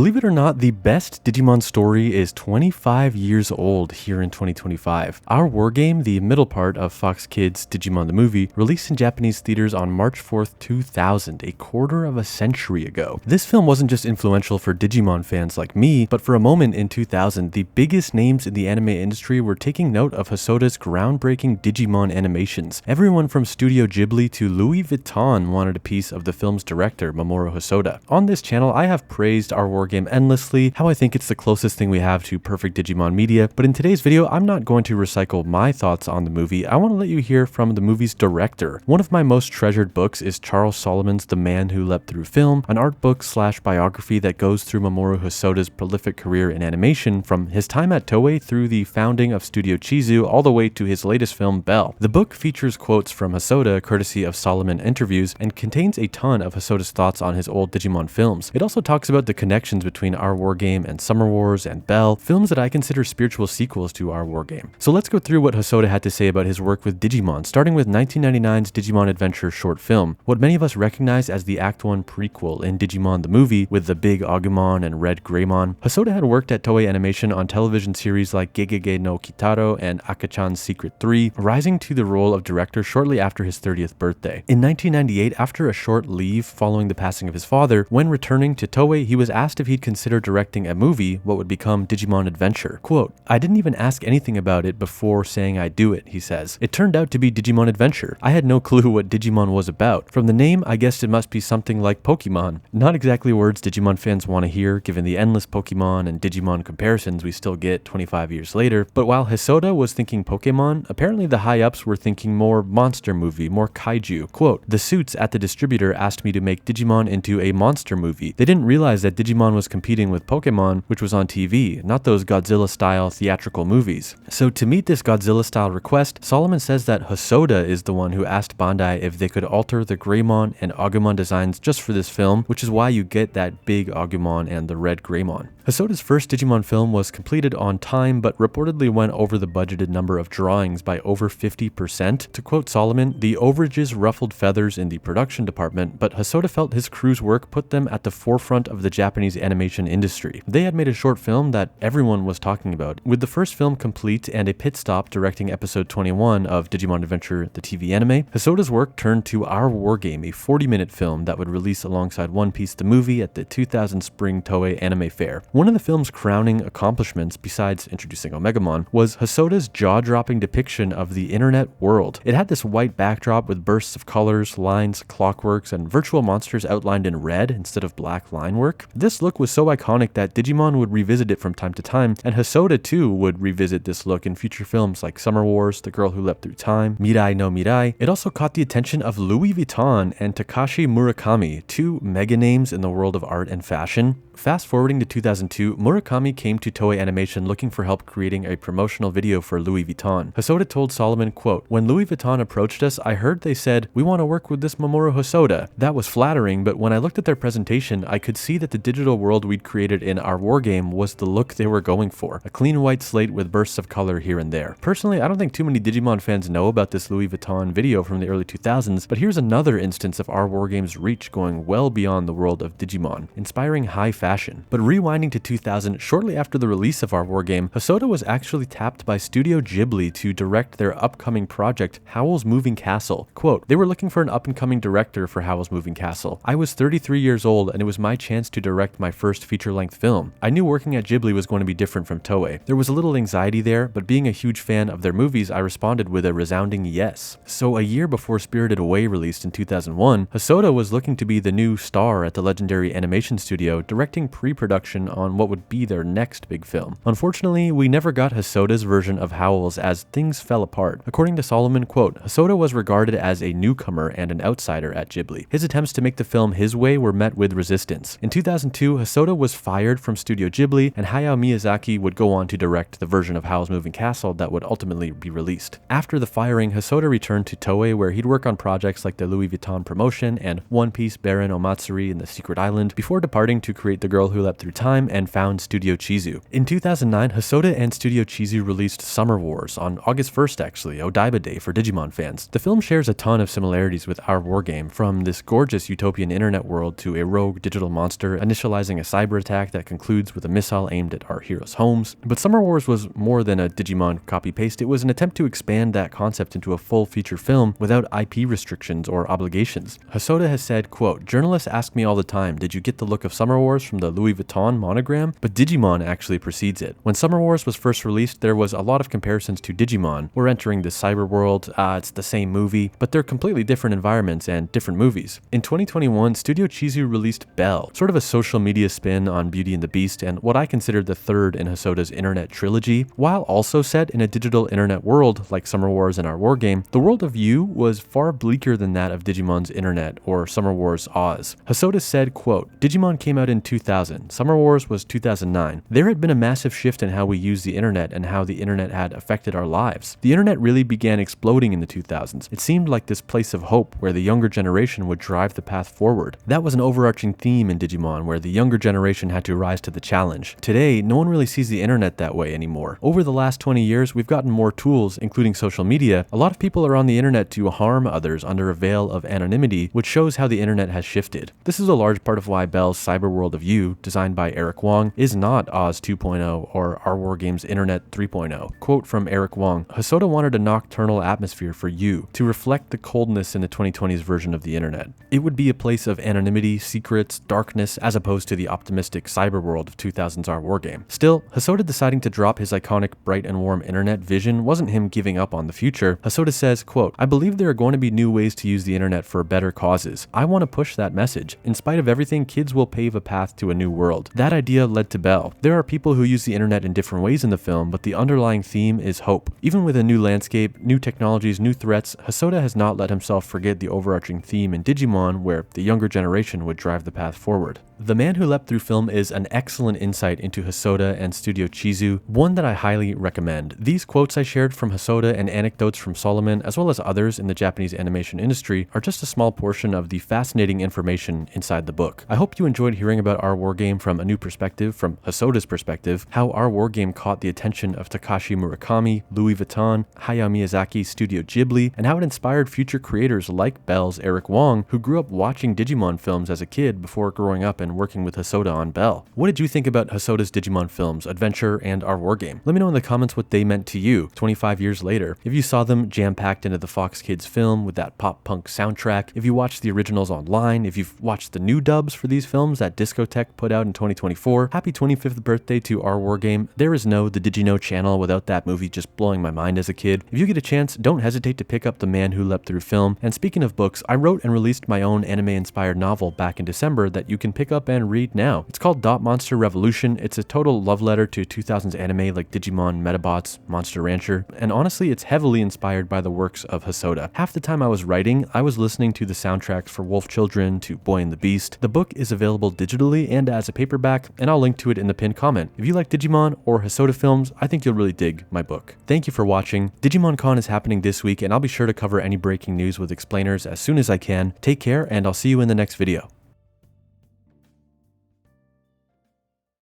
Believe it or not, the best Digimon story is 25 years old here in 2025. Our war game, the middle part of Fox Kids' Digimon the Movie, released in Japanese theaters on March 4th, 2000, a quarter of a century ago. This film wasn't just influential for Digimon fans like me, but for a moment in 2000, the biggest names in the anime industry were taking note of Hosoda's groundbreaking Digimon animations. Everyone from Studio Ghibli to Louis Vuitton wanted a piece of the film's director, Mamoru Hosoda. On this channel, I have praised our war game endlessly, how I think it's the closest thing we have to perfect Digimon media, but in today's video, I'm not going to recycle my thoughts on the movie. I want to let you hear from the movie's director. One of my most treasured books is Charles Solomon's The Man Who Leapt Through Film, an art book / biography that goes through Mamoru Hosoda's prolific career in animation from his time at Toei through the founding of Studio Chizu all the way to his latest film, Belle. The book features quotes from Hosoda courtesy of Solomon interviews and contains a ton of Hosoda's thoughts on his old Digimon films. It also talks about the connections between Our War Game and Summer Wars and Belle, films that I consider spiritual sequels to Our War Game. So let's go through what Hosoda had to say about his work with Digimon, starting with 1999's Digimon Adventure short film, what many of us recognize as the Act 1 prequel in Digimon the Movie with the big Agumon and red Greymon. Hosoda had worked at Toei Animation on television series like Gegege no Kitaro and Akachan's Secret 3, rising to the role of director shortly after his 30th birthday. In 1998, after a short leave following the passing of his father, when returning to Toei, he was asked if he'd consider directing a movie, what would become Digimon Adventure. Quote, "I didn't even ask anything about it before saying I'd do it," he says. "It turned out to be Digimon Adventure. I had no clue what Digimon was about. From the name, I guessed it must be something like Pokemon." Not exactly words Digimon fans want to hear, given the endless Pokemon and Digimon comparisons we still get 25 years later, but while Hosoda was thinking Pokemon, apparently the high-ups were thinking more monster movie, more kaiju. Quote, "The suits at the distributor asked me to make Digimon into a monster movie. They didn't realize that Digimon was competing with Pokemon, which was on TV, not those Godzilla-style theatrical movies." So to meet this Godzilla-style request, Solomon says that Hosoda is the one who asked Bandai if they could alter the Greymon and Agumon designs just for this film, which is why you get that big Agumon and the red Greymon. Hosoda's first Digimon film was completed on time, but reportedly went over the budgeted number of drawings by over 50%. To quote Solomon, "The overages ruffled feathers in the production department, but Hosoda felt his crew's work put them at the forefront of the Japanese animation industry. They had made a short film that everyone was talking about." With the first film complete and a pit stop directing episode 21 of Digimon Adventure, the TV anime, Hosoda's work turned to Our War Game, a 40-minute film that would release alongside One Piece the movie at the 2000 Spring Toei Anime Fair. One of the film's crowning accomplishments, besides introducing Omegamon, was Hosoda's jaw-dropping depiction of the internet world. It had this white backdrop with bursts of colors, lines, clockworks, and virtual monsters outlined in red instead of black line work. This look was so iconic that Digimon would revisit it from time to time, and Hosoda too would revisit this look in future films like Summer Wars, The Girl Who Leapt Through Time, Mirai no Mirai. It also caught the attention of Louis Vuitton and Takashi Murakami, two mega names in the world of art and fashion. Fast forwarding to 2002, Murakami came to Toei Animation looking for help creating a promotional video for Louis Vuitton. Hosoda told Solomon, quote, "When Louis Vuitton approached us, I heard they said, 'We want to work with this Mamoru Hosoda.' That was flattering, but when I looked at their presentation, I could see that the digital world we'd created in Our War Game was the look they were going for, a clean white slate with bursts of color here and there." Personally, I don't think too many Digimon fans know about this Louis Vuitton video from the early 2000s, but here's another instance of Our War Game's reach going well beyond the world of Digimon, inspiring high fashion. But rewinding to 2000, shortly after the release of Our War Game, Hosoda was actually tapped by Studio Ghibli to direct their upcoming project, Howl's Moving Castle. Quote, "They were looking for an up-and-coming director for Howl's Moving Castle. I was 33 years old and it was my chance to direct my first feature-length film. I knew working at Ghibli was going to be different from Toei. There was a little anxiety there, but being a huge fan of their movies, I responded with a resounding yes." So a year before Spirited Away released in 2001, Hosoda was looking to be the new star at the legendary animation studio, directing pre-production on what would be their next big film. Unfortunately, we never got Hosoda's version of Howl's as things fell apart. According to Solomon, quote, "Hosoda was regarded as a newcomer and an outsider at Ghibli. His attempts to make the film his way were met with resistance. In 2002, Hosoda was fired from Studio Ghibli, and Hayao Miyazaki would go on to direct the version of Howl's Moving Castle that would ultimately be released. After the firing, Hosoda returned to Toei, where he'd work on projects like the Louis Vuitton promotion and One Piece Baron Omatsuri in the Secret Island, before departing to create The Girl Who Leapt Through Time and found Studio Chizu. In 2009, Hosoda and Studio Chizu released Summer Wars on August 1st actually, Odaiba Day for Digimon fans. The film shares a ton of similarities with our wargame, from this gorgeous utopian internet world to a rogue digital monster initializing a cyber attack that concludes with a missile aimed at our heroes' homes. But Summer Wars was more than a Digimon copy-paste. It was an attempt to expand that concept into a full feature film without IP restrictions or obligations. Hosoda has said, quote, "Journalists ask me all the time, did you get the look of Summer Wars from the Louis Vuitton monogram? But Digimon actually precedes it. When Summer Wars was first released, there was a lot of comparisons to Digimon. We're entering the cyber world, it's the same movie, but they're completely different environments and different movies." In 2021, Studio Chizu released Belle, sort of a social media spin on Beauty and the Beast, and what I consider the third in Hosoda's internet trilogy. While also set in a digital internet world like Summer Wars and our wargame, the world of You was far bleaker than that of Digimon's internet or Summer Wars Oz. Hosoda said, quote, "Digimon came out in 2000, Summer Wars was 2009. There had been a massive shift in how we use the internet and how the internet had affected our lives. The internet really began exploding in the 2000s. It seemed like this place of hope where the younger generation would drive the path forward. That was an overarching theme in Digimon where the younger generation had to rise to the challenge. Today, no one really sees the internet that way anymore. Over the last 20 years, we've gotten more tools, including social media. A lot of people are on the internet to harm others under a veil of anonymity, which shows how the internet has shifted. This is a large part of why Belle's cyber world of You, designed by Eric Wong, is not Oz 2.0 or our wargame's Internet 3.0. Quote from Eric Wong, "Hosoda wanted a nocturnal atmosphere for You to reflect the coldness in the 2020s version of the internet. It would be a place of anonymity, secrets, darkness, as opposed to the optimistic cyber world of 2000's our wargame." Still, Hosoda deciding to drop his iconic bright and warm internet vision wasn't him giving up on the future. Hosoda says, quote, "I believe there are going to be new ways to use the internet for better causes. I want to push that message. In spite of everything, kids will pave a path to a new world." That idea led to Belle. There are people who use the internet in different ways in the film, but the underlying theme is hope. Even with a new landscape, new technologies, new threats, Hosoda has not let himself forget the overarching theme in Digimon where the younger generation would drive the path forward. The Man Who Leapt Through Film is an excellent insight into Hosoda and Studio Chizu, one that I highly recommend. These quotes I shared from Hosoda and anecdotes from Solomon, as well as others in the Japanese animation industry, are just a small portion of the fascinating information inside the book. I hope you enjoyed hearing about our wargame from a new perspective, from Hosoda's perspective, how our wargame caught the attention of Takashi Murakami, Louis Vuitton, Hayao Miyazaki's Studio Ghibli, and how it inspired future creators like Belle's Eric Wong, who grew up watching Digimon films as a kid before growing up and working with Hosoda on Belle. What did you think about Hosoda's Digimon films, Adventure, and our wargame? Let me know in the comments what they meant to you 25 years later. If you saw them jam-packed into the Fox Kids film with that pop-punk soundtrack, if you watched the originals online, if you've watched the new dubs for these films that Discotech put out in 2024, happy 25th birthday to our wargame. There is no The Digino channel without that movie just blowing my mind as a kid. If you get a chance, don't hesitate to pick up The Man Who Leapt Through Film. And speaking of books, I wrote and released my own anime-inspired novel back in December that you can pick up and read now. It's called Dot Monster Revolution. It's a total love letter to 2000s anime like Digimon, Metabots, Monster Rancher, and honestly, it's heavily inspired by the works of Hosoda. Half the time I was writing, I was listening to the soundtracks for Wolf Children to Boy and the Beast. The book is available digitally and as a paperback, and I'll link to it in the pinned comment. If you like Digimon or Hosoda films, I think you'll really dig my book. Thank you for watching. Digimon Con is happening this week, and I'll be sure to cover any breaking news with explainers as soon as I can. Take care, and I'll see you in the next video.